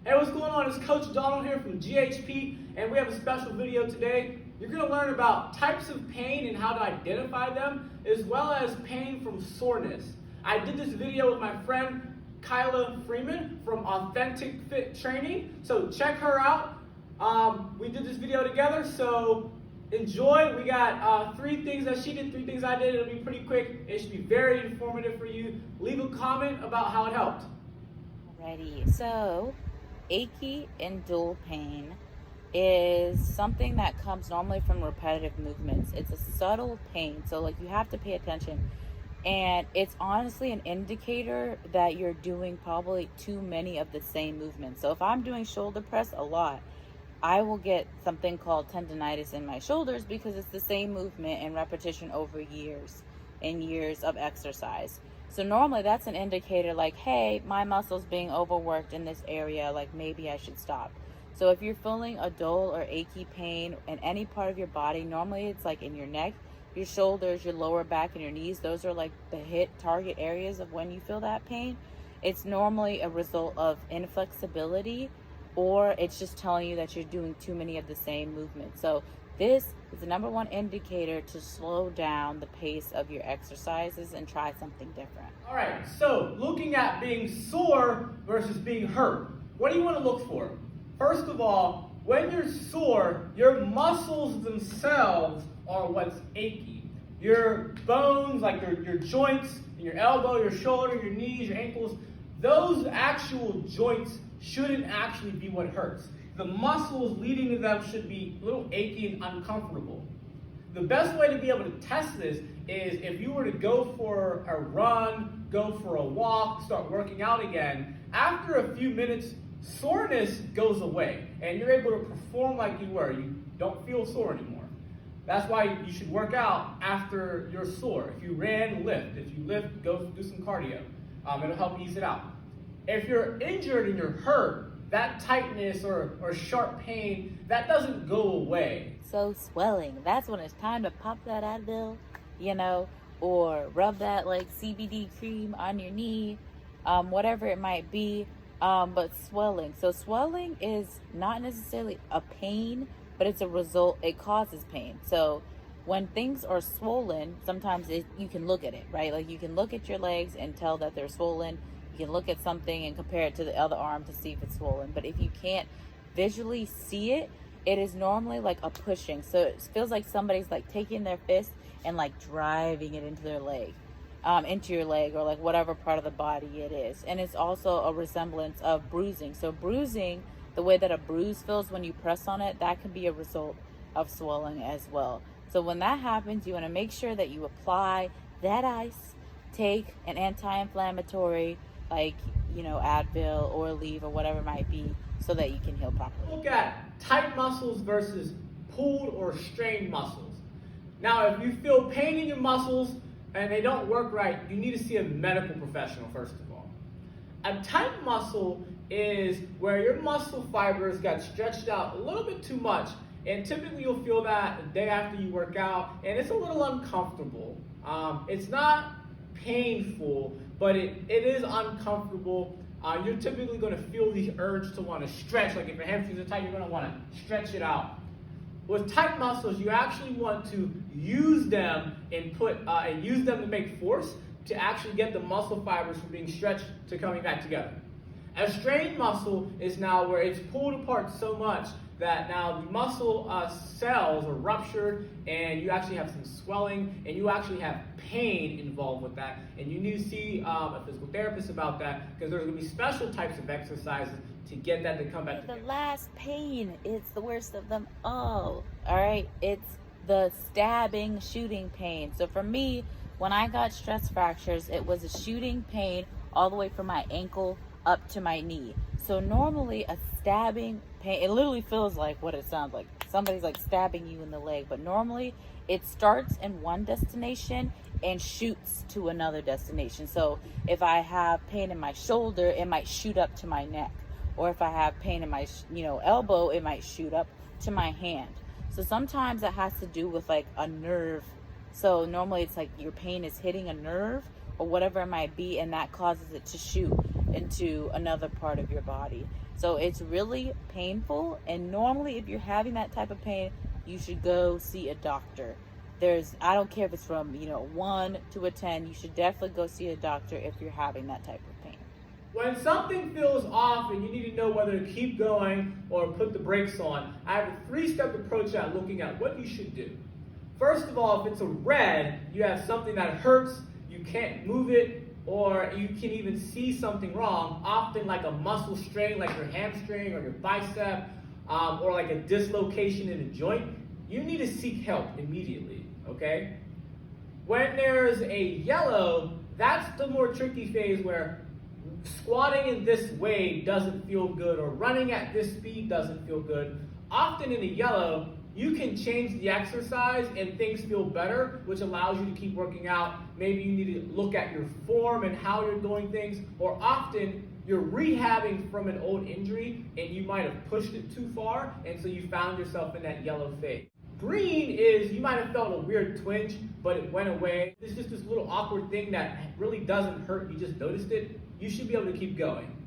Hey, what's going on? It's Coach Donald here from GHP, and we have a special video today. You're going to learn about types of pain and how to identify them, as well as pain from soreness. I did this video with my friend Khyla from Authentic Fit Training, so check her out. We did this video together, so enjoy. We got 3 things that she did, 3 things I did. It'll be pretty quick. It should be very informative for you. Leave a comment about how it helped. Alrighty, so achy and dull pain is something that comes normally from repetitive movements. It's a subtle pain, so like you have to pay attention, and it's honestly an indicator that you're doing probably too many of the same movements. So if I'm doing shoulder press a lot, I will get something called tendonitis in my shoulders because it's the same movement and repetition over years and years of exercise. So normally that's an indicator like, hey, my muscle's being overworked in this area, like maybe I should stop. So if you're feeling a dull or achy pain in any part of your body, normally it's like in your neck, your shoulders, your lower back, and your knees. Those are like the hit target areas of when you feel that pain. It's normally a result of inflexibility, or it's just telling you that you're doing too many of the same movements. So this is the #1 indicator to slow down the pace of your exercises and try something different. All right, so looking at being sore versus being hurt, what do you want to look for? First of all, when you're sore, your muscles themselves are what's achy. Your bones, like your joints, your elbow, your shoulder, your knees, your ankles, those actual joints shouldn't actually be what hurts. The muscles leading to them should be a little achy and uncomfortable. The best way to be able to test this is if you were to go for a run, go for a walk, start working out again, after a few minutes, soreness goes away and you're able to perform like you were. You don't feel sore anymore. That's why you should work out after you're sore. If you ran, lift. If you lift, go do some cardio. It'll help ease it out. If you're injured and you're hurt, that tightness or sharp pain, that doesn't go away. So swelling, that's when it's time to pop that Advil, or rub that like CBD cream on your knee, whatever it might be. But swelling. So swelling is not necessarily a pain, but it's a result, it causes pain. So when things are swollen, sometimes you can look at it, right? Like you can look at your legs and tell that they're swollen. You can look at something and compare it to the other arm to see if it's swollen. But if you can't visually see it, it is normally like a pushing. So it feels like somebody's like taking their fist and like driving it into their leg, into your leg, or like whatever part of the body it is. And it's also a resemblance of bruising. So bruising, the way that a bruise feels when you press on it, that can be a result of swelling as well. So when that happens, you want to make sure that you apply that ice, take an anti-inflammatory like, Advil or Aleve or whatever it might be, so that you can heal properly. Look at tight muscles versus pulled or strained muscles. Now, if you feel pain in your muscles and they don't work right, you need to see a medical professional first of all. A tight muscle is where your muscle fibers got stretched out a little bit too much, and typically you'll feel that the day after you work out, and it's a little uncomfortable. It's not painful, but it is uncomfortable. You're typically going to feel the urge to want to stretch. Like if your hamstrings are tight, you're going to want to stretch it out. With tight muscles, you actually want to use them and use them to make force to actually get the muscle fibers from being stretched to coming back together. A strained muscle is now where it's pulled apart so much that now the muscle cells are ruptured and you actually have some swelling and you actually have pain involved with that. And you need to see a physical therapist about that, because there's going to be special types of exercises to get that to come back together. The last pain, it's the worst of them all. All right, it's the stabbing, shooting pain. So for me, when I got stress fractures, it was a shooting pain all the way from my ankle up to my knee. So normally a stabbing pain, it literally feels like what it sounds like. Somebody's like stabbing you in the leg, but normally it starts in one destination and shoots to another destination. So if I have pain in my shoulder, it might shoot up to my neck. Or if I have pain in my, elbow, it might shoot up to my hand. So sometimes it has to do with like a nerve. So normally it's like your pain is hitting a nerve or whatever it might be, and that causes it to shoot. into another part of your body. So it's really painful, and normally if you're having that type of pain, you should go see a doctor. I don't care if it's from 1 to a 10, you should definitely go see a doctor if you're having that type of pain. When something feels off and you need to know whether to keep going or put the brakes on, I have a 3-step approach at looking at what you should do. First of all, if it's a red, you have something that hurts, you can't move it, or you can even see something wrong, often like a muscle strain, like your hamstring or your bicep, or like a dislocation in a joint, you need to seek help immediately, okay? When there's a yellow, that's the more tricky phase where squatting in this way doesn't feel good, or running at this speed doesn't feel good. Often in the yellow, you can change the exercise and things feel better, which allows you to keep working out. Maybe you need to look at your form and how you're doing things, or often you're rehabbing from an old injury and you might have pushed it too far, and so you found yourself in that yellow phase. Green is you might have felt a weird twinge, but it went away. It's just this little awkward thing that really doesn't hurt, you just noticed it. You should be able to keep going.